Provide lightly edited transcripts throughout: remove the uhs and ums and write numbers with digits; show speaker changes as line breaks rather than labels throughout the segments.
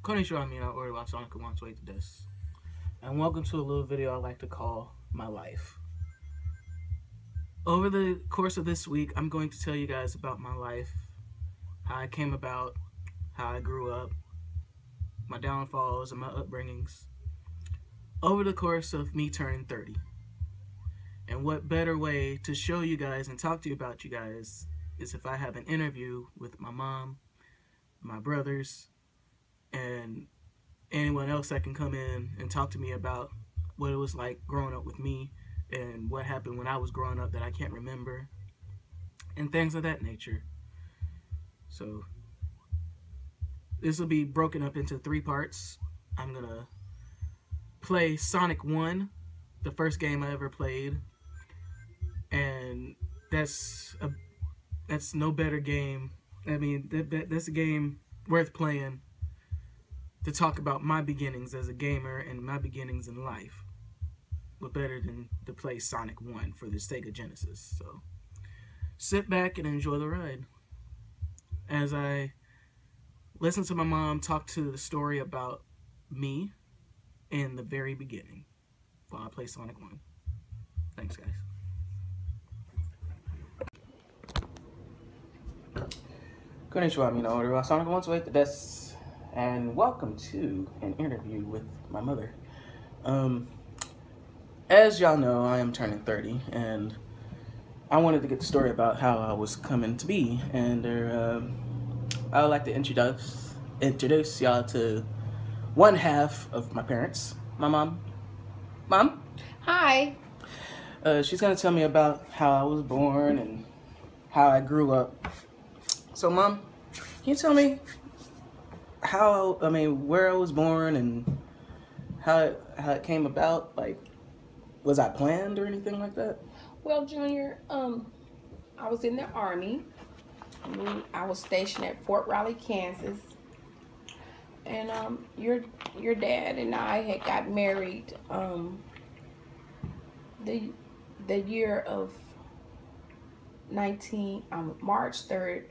Konnichiwa, mina oriwa Sonic wants way to this. And welcome to a little video I like to call My Life. Over the course of this week, I'm going to tell you guys about my life, how I came about, how I grew up, my downfalls and my upbringings, over the course of me turning 30. And what better way to show you guys and talk to you about you guys is if I have an interview with my mom, my brothers, and anyone else that can come in and talk to me about what it was like growing up with me and what happened when I was growing up that I can't remember and things of that nature. So this will be broken up into 3 parts. I'm gonna play Sonic 1, the first game I ever played, and that's no better game. I mean, that's a game worth playing to talk about my beginnings as a gamer and my beginnings in life. What better than to play Sonic 1 for the Sega Genesis? So sit back and enjoy the ride as I listen to my mom talk to the story about me in the very beginning while I play Sonic 1. Thanks, guys. Konnichiwa, mina oriwa Sonic wants way to this. And welcome to an interview with my mother. As y'all know, I am turning 30, and I wanted to get the story about how I was coming to be. And I would like to introduce y'all to one half of my parents, my mom. Mom?
Hi.
She's gonna tell me about how I was born and how I grew up. So, Mom, can you tell me where I was born and how it came about? Like, was I planned or anything like that?
Well, Junior, I was in the Army. I was stationed at Fort Riley, Kansas. And your dad and I had got married the year of March 3rd,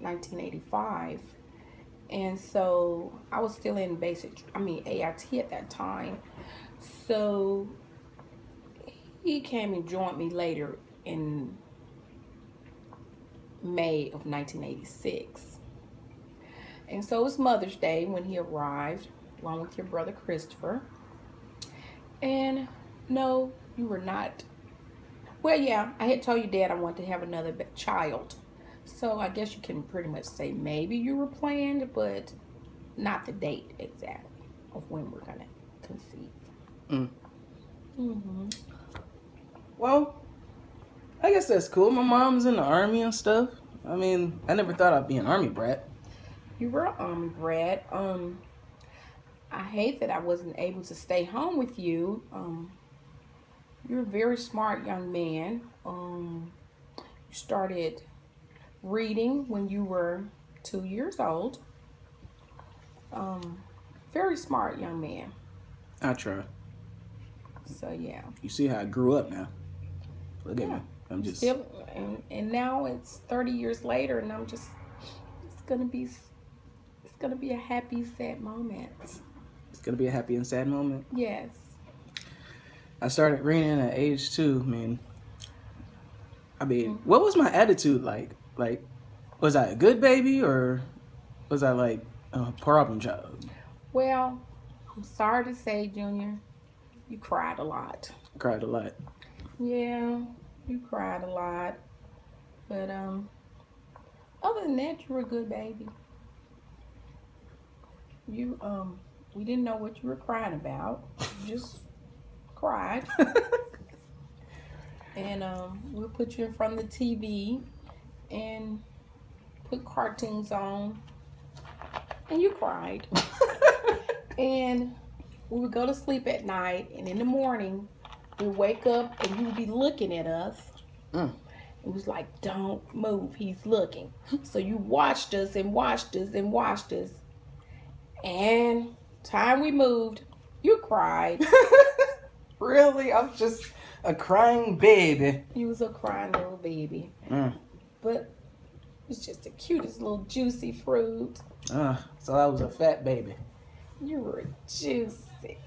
1985. And so I was still in AIT at that time. So he came and joined me later in May of 1986. And so it was Mother's Day when he arrived, along with your brother Christopher. And no, you were not. Well, yeah, I had told you, Dad, I wanted to have another child. So I guess you can pretty much say maybe you were planned, but not the date exactly of when we're going to conceive.
Well, I guess that's cool. My mom's in the Army and stuff. I mean, I never thought I'd be an Army brat.
You were an Army brat. I hate that I wasn't able to stay home with you. You're a very smart young man. You started reading when you were 2 years old. Very smart young man.
I try.
So yeah.
You see how I grew up now. Look at me. I'm just
still, and now it's 30 years later, and I'm just it's gonna be a happy, sad moment.
It's gonna be a happy and sad moment.
Yes.
I started reading at age 2, man. What was my attitude like? Like, was I a good baby or was I like a problem child?
Well, I'm sorry to say, Junior, you cried a lot.
I cried a lot.
Yeah, you cried a lot. But other than that, you were a good baby. You we didn't know what you were crying about. You just cried. And we'll put you in front of the TV and put cartoons on, and you cried. And we would go to sleep at night, and in the morning we wake up and you would be looking at us. It was like, don't move, he's looking. So you watched us and watched us and watched us, and time we moved, you cried.
Really? I was just a crying baby.
You was a crying little baby. But it's just the cutest little juicy fruit.
So I was a fat baby.
You were juicy.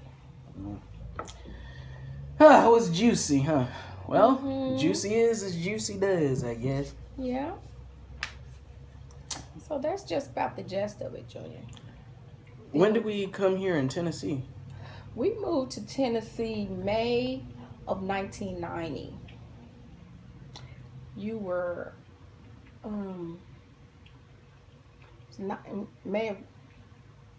It was juicy, huh? Well,
Mm-hmm.
juicy is as juicy does, I guess.
Yeah. So that's just about the gist of it, Junior.
When did we come here in Tennessee?
We moved to Tennessee May of 1990. You were not May of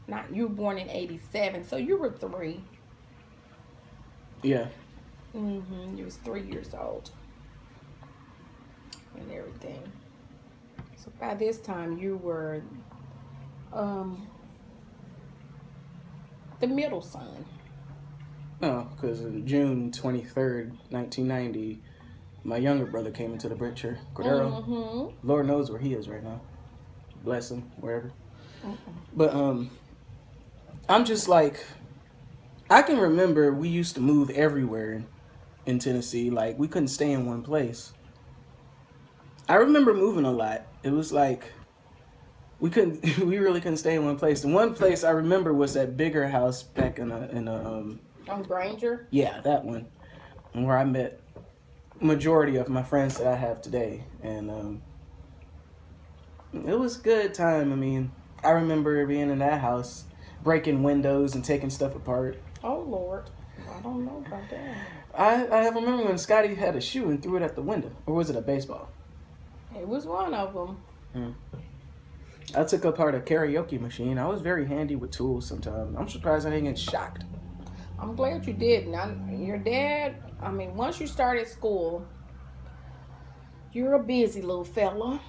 not you were born in 87, so you were 3.
Yeah.
You was 3 years old and everything. So by this time you were the middle son.
Oh, because June 23rd, 1990, my younger brother came into the picture, Cordero.
Mm-hmm.
Lord knows where he is right now. Bless him, wherever. But I'm just like, I can remember we used to move everywhere in Tennessee. Like, we couldn't stay in one place. I remember moving a lot. It was like we really couldn't stay in one place. The one place I remember was that bigger house back in a
On Granger?
Yeah, that one. And where I met majority of my friends that I have today. And it was a good time. I mean, I remember being in that house, breaking windows and taking stuff apart.
Oh, Lord. I don't know about that.
I remember when Scotty had a shoe and threw it at the window. Or was it a baseball?
It was one of them.
I took apart a karaoke machine. I was very handy with tools sometimes. I'm surprised I didn't get shocked.
I'm glad you didn't. Your dad, I mean, once you started school, you're a busy little fella.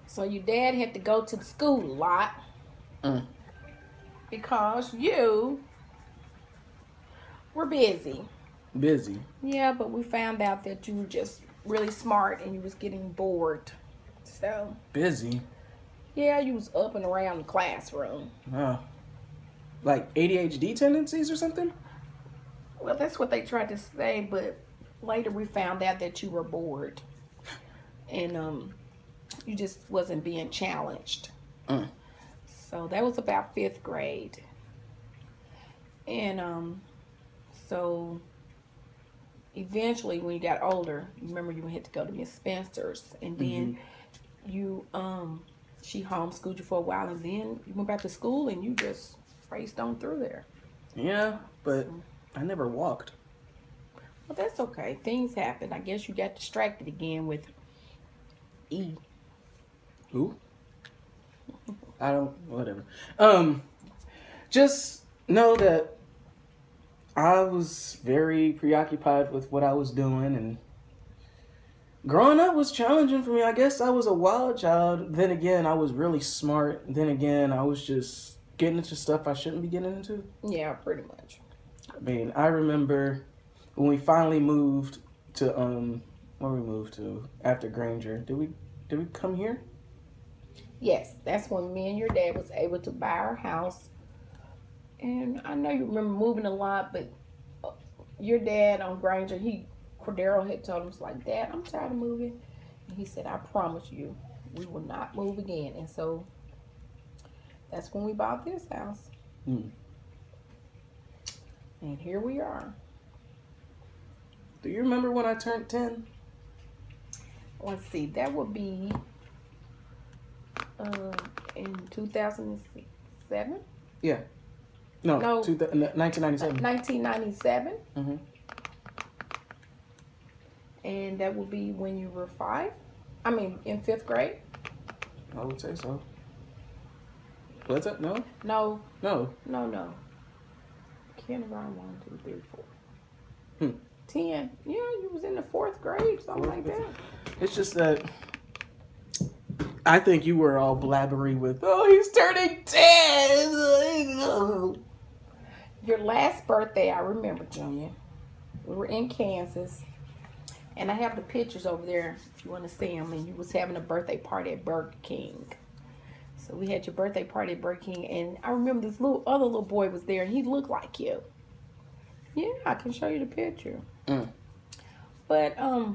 So your dad had to go to the school a lot. Because you were busy.
Busy?
Yeah, but we found out that you were just really smart and you was getting bored. So.
Busy?
Yeah, you was up and around the classroom.
Oh. Like ADHD tendencies or something?
Well, that's what they tried to say, but later we found out that you were bored. And you just wasn't being challenged. So that was about 5th grade. And so eventually when you got older, you remember you had to go to Miss Spencer's, and then you she homeschooled you for a while, and then you went back to school and you just raced on through there.
Yeah, but I never walked.
Well, that's okay. Things happen. I guess you got distracted again with E.
Who? I don't, whatever. Just know that I was very preoccupied with what I was doing, and growing up was challenging for me. I guess I was a wild child. Then again, I was really smart. Then again, I was just getting into stuff I shouldn't be getting into.
Yeah, pretty much.
I mean, I remember when we finally moved to where we moved to after Granger. Did we come here?
Yes, that's when me and your dad was able to buy our house. And I know you remember moving a lot, but your dad on Granger, Cordero had told him, it's like, Dad, I'm tired of moving. And he said, I promise you, we will not move again. And so that's when we bought this house. And here we are.
Do you remember when I turned 10?
Let's see, that would be in 2007?
Yeah. No, 1997.
1997. And that would be when you were 5? I mean, in 5th grade?
I would say so. What's that? No?
No.
No.
Kindergarten, 1, 2, 3, 4. 10. Yeah, you was in the 4th grade, something like that.
It's just that I think you were all blabbery with, oh, he's turning 10.
Your last birthday, I remember, Junior. We were in Kansas. And I have the pictures over there if you want to see them. And you was having a birthday party at Burger King. So we had your birthday party at Burger King. And I remember this other little boy was there. And he looked like you. Yeah, I can show you the picture. But, I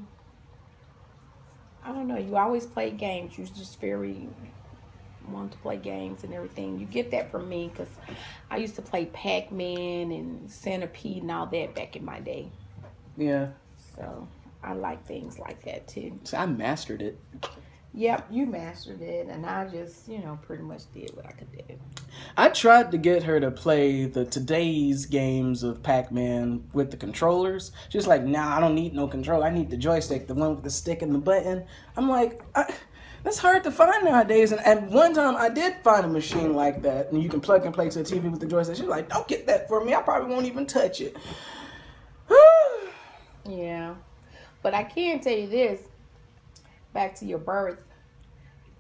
don't know. You always played games. You was just very wanted to play games and everything. You get that from me because I used to play Pac-Man and Centipede and all that back in my day.
Yeah.
So I like things like that too.
So I mastered it.
Yep, you mastered it, and I just, pretty much did what I could do.
I tried to get her to play today's games of Pac-Man with the controllers. She's like, nah, I don't need no controller. I need the joystick, the one with the stick and the button. I'm like, that's hard to find nowadays. And one time I did find a machine like that, and you can plug and play to the TV with the joystick. She's like, don't get that for me. I probably won't even touch it.
Yeah, but I can tell you this. Back to your birth,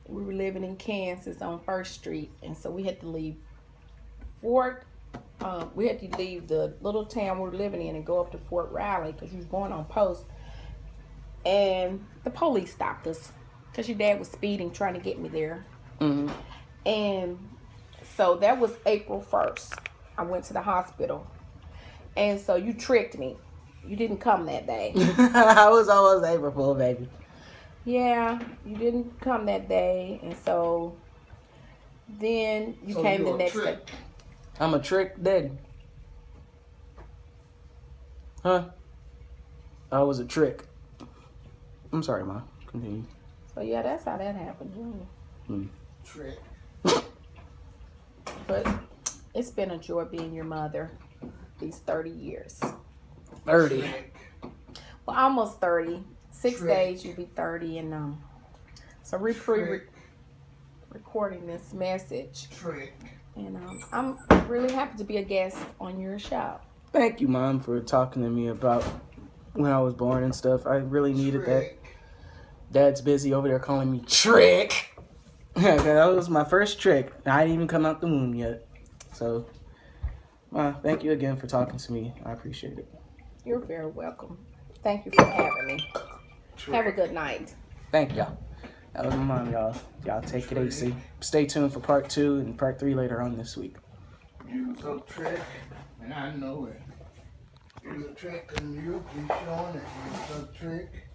we were living in Kansas on 1st Street, and so we had to leave we had to leave the little town we were living in and go up to Fort Riley because we was going on post, and the police stopped us because your dad was speeding trying to get me there.
Mm-hmm.
And so that was April 1st. I went to the hospital, and so you tricked me. You didn't come that day.
I was almost April Fool, baby.
Yeah, you didn't come that day, and so then you came the next day.
I'm a trick daddy. Huh? I was a trick. I'm sorry, Ma. Continue.
So yeah, that's how that happened.
Trick.
But it's been a joy being your mother these 30 years.
30.
Trick.
Well, almost 30. 6
Trick.
days you'll be 30, and so we're recording this message,
Trick.
and I'm really happy to be a guest on your show.
Thank you, Mom, for talking to me about when I was born and stuff. I really needed that. Dad's busy over there calling me Trick. That was my first trick. I didn't even come out the womb yet. So, Ma, thank you again for talking to me. I appreciate it.
You're very welcome. Thank you for having me. Have a good night.
Thank y'all. That was my mom, y'all. Y'all take it easy. Stay tuned for part 2 and part 3 later on this week.
You so trick, and I know it. You a trick, and you be showing it. You so trick.